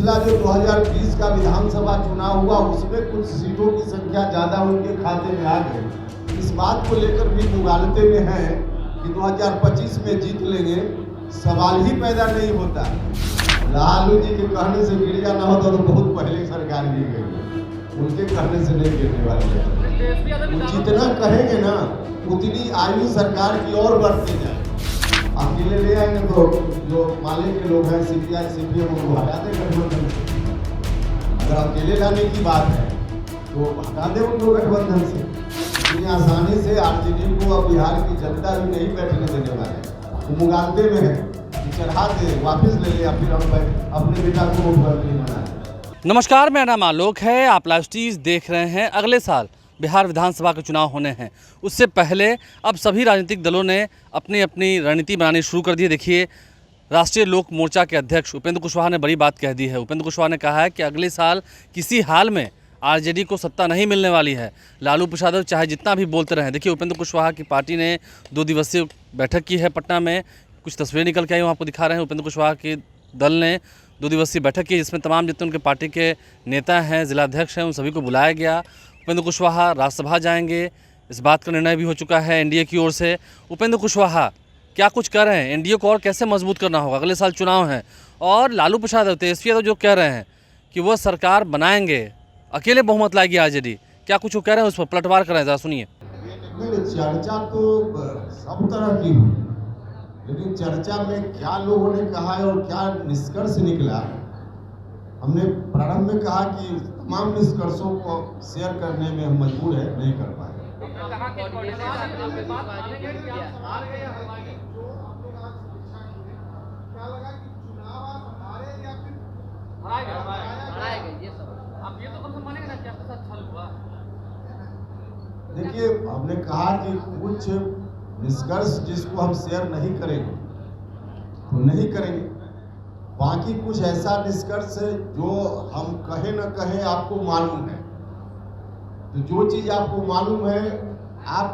पिछला जो 2020 का विधानसभा चुनाव हुआ उसमें कुछ सीटों की संख्या ज़्यादा उनके खाते में आ गई। इस बात को लेकर भी मुगालते में है कि 2025 में जीत लेंगे, सवाल ही पैदा नहीं होता। लालू जी के कहने से गिरिया न होता तो बहुत पहले सरकार गिर गई, उनके कहने से नहीं गिरने वाली है। वो जितना कहेंगे ना उतनी आयु सरकार की और बढ़ते जाए। अकेले ले आएंगे तो जो माले के लोग हैं सीपीआई सीपीएम उनको हटा दें गठबंधन से। अगर अकेले लाने की बात है तो हटा दें उनको गठबंधन से। इतनी आसानी से आरजेडी को अब बिहार की जनता भी नहीं बैठने देने वाले। वो मुगालते में है कि चढ़ा दे, वापस ले ले या फिर हम अपने बेटा को मुख्यमंत्री बनाए। नमस्कार, मेरा नाम आलोक है। आप लाइव स्टीज देख रहे हैं। अगले साल बिहार विधानसभा के चुनाव होने हैं। उससे पहले अब सभी राजनीतिक दलों ने अपनी अपनी रणनीति बनानी शुरू कर दी है। देखिए, राष्ट्रीय लोक मोर्चा के अध्यक्ष उपेंद्र कुशवाहा ने बड़ी बात कह दी है। उपेंद्र कुशवाहा ने कहा है कि अगले साल किसी हाल में आरजेडी को सत्ता नहीं मिलने वाली है। लालू प्रसाद चाहे जितना भी बोलते रहें। देखिए, उपेंद्र कुशवाहा की पार्टी ने 2 दिवसीय बैठक की है पटना में। कुछ तस्वीरें निकल के आई, आपको दिखा रहे हैं। उपेंद्र कुशवाहा के दल ने 2 दिवसीय बैठक की, जिसमें तमाम जितने उनके पार्टी के नेता हैं, जिलाध्यक्ष हैं, उन सभी को बुलाया गया। उपेंद्र कुशवाहा राज्यसभा जाएंगे, इस बात का निर्णय भी हो चुका है एनडीए की ओर से। उपेंद्र कुशवाहा क्या कुछ कर रहे हैं, एनडीए को और कैसे मजबूत करना होगा, अगले साल चुनाव हैं। और लालू प्रसाद तेजस्वी यादव जो कह रहे हैं कि वह सरकार बनाएंगे, अकेले बहुमत लाएगी आरजेडी, क्या कुछ वो कह रहे हैं, उस पर पलटवार कर रहे हैं, ज़रा सुनिए। चर्चा तो सब तरह की हुई, लेकिन चर्चा में क्या लोगों ने कहा है और क्या निष्कर्ष निकला, हमने प्रारंभ में कहा कि तमाम निष्कर्षों को शेयर करने में हम मजबूर है, नहीं कर पाए। देखिए, हमने कहा कि कुछ निष्कर्ष जिसको हम शेयर नहीं करेंगे तो नहीं करेंगे, बाकी कुछ ऐसा निष्कर्ष है जो हम कहे न कहे आपको मालूम है। तो जो चीज आपको मालूम है, आप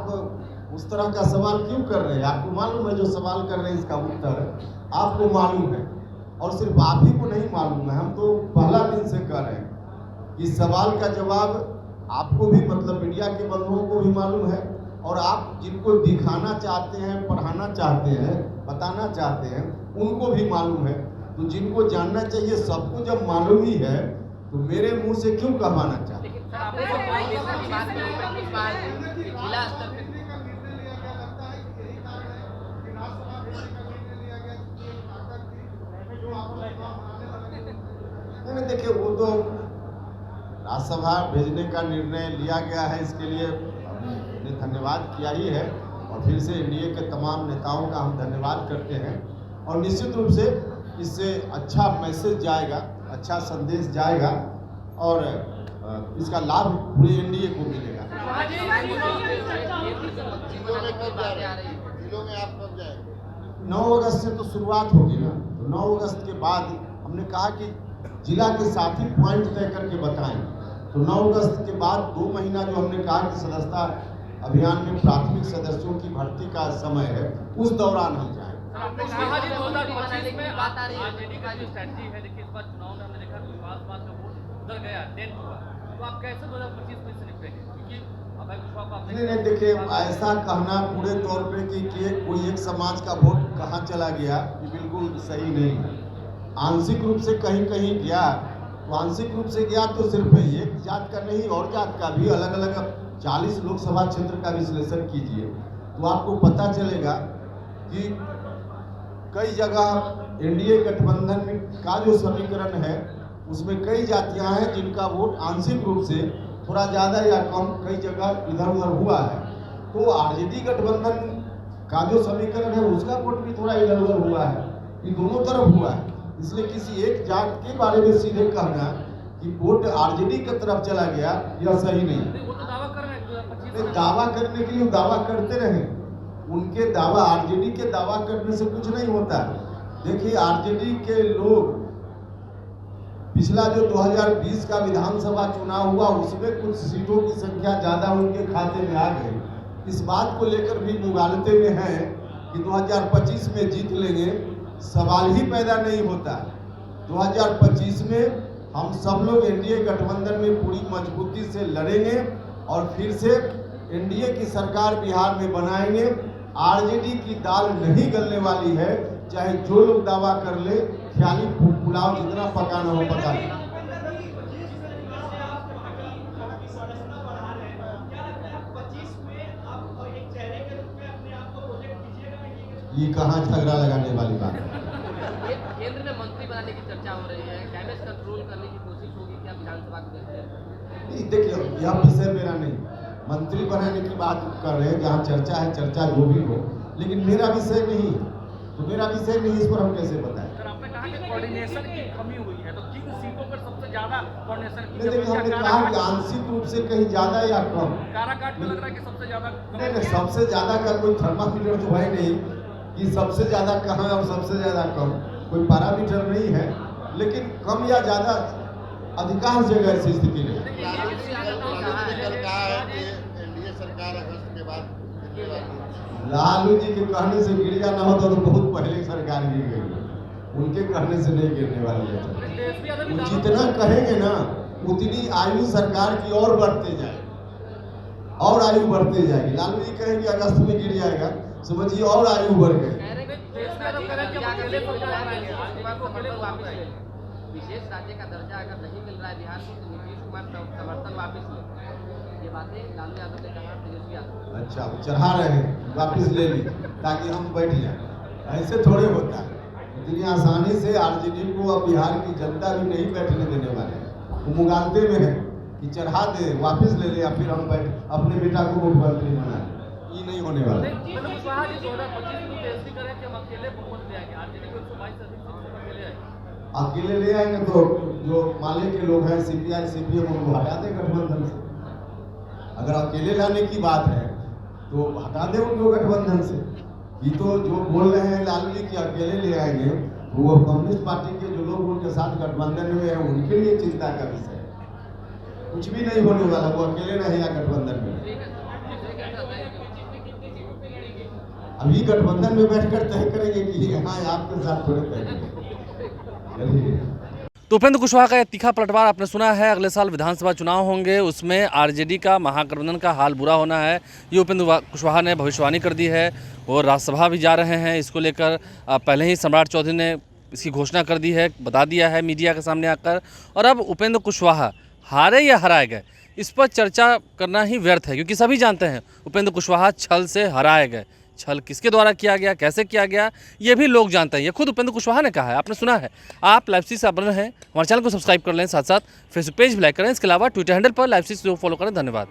उस तरह का सवाल क्यों कर रहे हैं? आपको मालूम है जो सवाल कर रहे हैं इसका उत्तर आपको मालूम है, और सिर्फ आप ही को नहीं मालूम है, हम तो पहला दिन से कह रहे हैं कि सवाल का जवाब आपको भी, मतलब मीडिया के बंधुओं को भी मालूम है, और आप जिनको दिखाना चाहते हैं, पढ़ाना चाहते हैं, बताना चाहते हैं, उनको भी मालूम है। तो जिनको जानना चाहिए सबको जब मालूम ही है तो मेरे मुंह से क्यों कहवाना चाहते हैं? देखिए, वो तो राज्यसभा भेजने का निर्णय लिया गया है, इसके लिए हमने धन्यवाद किया ही है, और फिर से एनडीए के तमाम नेताओं का हम धन्यवाद करते हैं। और निश्चित रूप से इससे अच्छा मैसेज जाएगा, अच्छा संदेश जाएगा, और इसका लाभ पूरे एनडीए को मिलेगा। 9 अगस्त से तो शुरुआत होगी ना, तो 9 अगस्त के बाद हमने कहा कि जिला के साथ ही पॉइंट तय करके बताएं। तो 9 अगस्त के बाद 2 महीना जो हमने कहा कि सदस्यता अभियान में प्राथमिक सदस्यों की भर्ती का समय है, उस दौरान हम जाएं। नहीं, देखिए, ऐसा कहना पूरे तौर पे कि कोई एक समाज का वोट कहाँ चला गया, ये बिल्कुल सही नहीं है। आंशिक रूप से कहीं कहीं गया, तो आंशिक रूप से गया तो सिर्फ एक जात का नहीं, और जात का भी, अलग अलग 40 लोकसभा क्षेत्र का विश्लेषण कीजिए तो आपको पता चलेगा कि कई जगह एनडीए गठबंधन का जो समीकरण है उसमें कई जातियां हैं जिनका वोट आंशिक रूप से थोड़ा ज़्यादा या कम कई जगह इधर उधर हुआ है। तो आरजेडी गठबंधन का जो समीकरण है उसका वोट भी थोड़ा इधर उधर हुआ है, ये दोनों तरफ हुआ है। इसलिए किसी एक जात के बारे में सीधे कहना कि वोट आरजेडी की तरफ चला गया, यह सही नहीं। दावा करने के लिए दावा करते रहे, उनके दावा, आरजेडी के दावा करने से कुछ नहीं होता। देखिए, आरजेडी के लोग पिछला जो 2020 का विधानसभा चुनाव हुआ उसमें कुछ सीटों की संख्या ज़्यादा उनके खाते में आ गई। इस बात को लेकर भी मुगालते में है कि 2025 में जीत लेंगे, सवाल ही पैदा नहीं होता। 2025 में हम सब लोग एनडीए गठबंधन में पूरी मजबूती से लड़ेंगे और फिर से एनडीए की सरकार बिहार में बनाएंगे। आरजेडी की दाल नहीं गलने वाली है, चाहे जो लोग दावा कर ले, ख्याली पुलाव जितना पकाना हो पका ले। ये कहाँ झगड़ा लगाने वाली बात है? केंद्र में मंत्री बनाने की चर्चा हो रही है, डैमेज कंट्रोल करने की कोशिश होगी क्या विधानसभा को देखते हैं? नहीं, देखिए यह विषय मेरा नहीं, मंत्री बनाने की बात कर रहे हैं, जहाँ चर्चा है, चर्चा जो भी हो, लेकिन मेरा विषय नहीं, तो मेरा विषय नहीं, इस पर हम कैसे बताएं? सर, आपने कहा कि कोऑर्डिनेशन की कमी हुई है, तो किन सीटों पर सबसे ज्यादा कोऑर्डिनेशन की देखिए, हमने कहा कि आंशिक रूप से कहीं ज्यादा या कम। काराकाट में लग रहा है कि सबसे ज्यादा नहीं, सबसे ज्यादा का कोई थर्मामीटर तो है नहीं कि सबसे ज्यादा कहाँ और सबसे ज्यादा कम, कोई पैरामीटर नहीं है, लेकिन कम या ज्यादा अधिकांश जगह ऐसी स्थिति नहीं। लालू जी के कहने से गिरिया ना होता तो बहुत पहले सरकार गिर गई, उनके कहने से नहीं गिरने वाली है। वो जितना कहेंगे ना उतनी आयु सरकार की और बढ़ते जाए, और आयु बढ़ते जाएगी। लालू जी कहेंगे अगस्त में गिर जाएगा, समझिए और आयु बढ़ गई। विशेष राज्य का दर्जा अगर नहीं मिल रहा है बिहार को तो नीतीश कुमार समर्थन वापस ले, ये बातें लालू यादव ने कहा, तेजस्वी यादव। अच्छा, चढ़ा रहे हैं, वापिस ले ली ताकि हम बैठ जाए, ऐसे थोड़े होता है। इतनी आसानी से आरजेडी को अब बिहार की जनता भी नहीं बैठने देने वाले हैं। वो मुगालते में है कि चढ़ा दे, वापस ले ले, या फिर हम बैठ अपने बेटा को मुख्यमंत्री बना, ये नहीं होने वाला। अकेले ले आएंगे तो जो माले के लोग हैं, सीपीआई सीपीएम, उनको हटा दे गठबंधन से। अगर अकेले लाने की बात है तो हटा दे उनको गठबंधन से। ये तो जो बोल रहे हैं लालू जी की अकेले ले आएंगे, तो वो कम्युनिस्ट पार्टी के जो लोग उनके साथ गठबंधन में हैं उनके लिए चिंता का विषय है। कुछ भी नहीं होने वाला, वो अकेले रहेगा गठबंधन में। अभी गठबंधन में बैठकर तय करेंगे कि हाँ आपके साथ थोड़े तय करेंगे। तो उपेंद्र कुशवाहा का यह तीखा पलटवार आपने सुना है। अगले साल विधानसभा चुनाव होंगे, उसमें आरजेडी का महागठबंधन का हाल बुरा होना है, ये उपेंद्र कुशवाहा ने भविष्यवाणी कर दी है। वो राज्यसभा भी जा रहे हैं, इसको लेकर पहले ही सम्राट चौधरी ने इसकी घोषणा कर दी है, बता दिया है मीडिया के सामने आकर। और अब उपेंद्र कुशवाहा हारे या हराए गए, इस पर चर्चा करना ही व्यर्थ है, क्योंकि सभी जानते हैं उपेंद्र कुशवाहा छल से हराए गए। छल किसके द्वारा किया गया, कैसे किया गया, ये भी लोग जानते हैं। ये खुद उपेंद्र कुशवाहा ने कहा है, आपने सुना है। आप लाइव से बने हैं, हमारे चैनल को सब्सक्राइब कर लें, साथ साथ फेसबुक पेज भी लाइक करें। इसके अलावा ट्विटर हैंडल पर लाइव से फॉलो करें। धन्यवाद।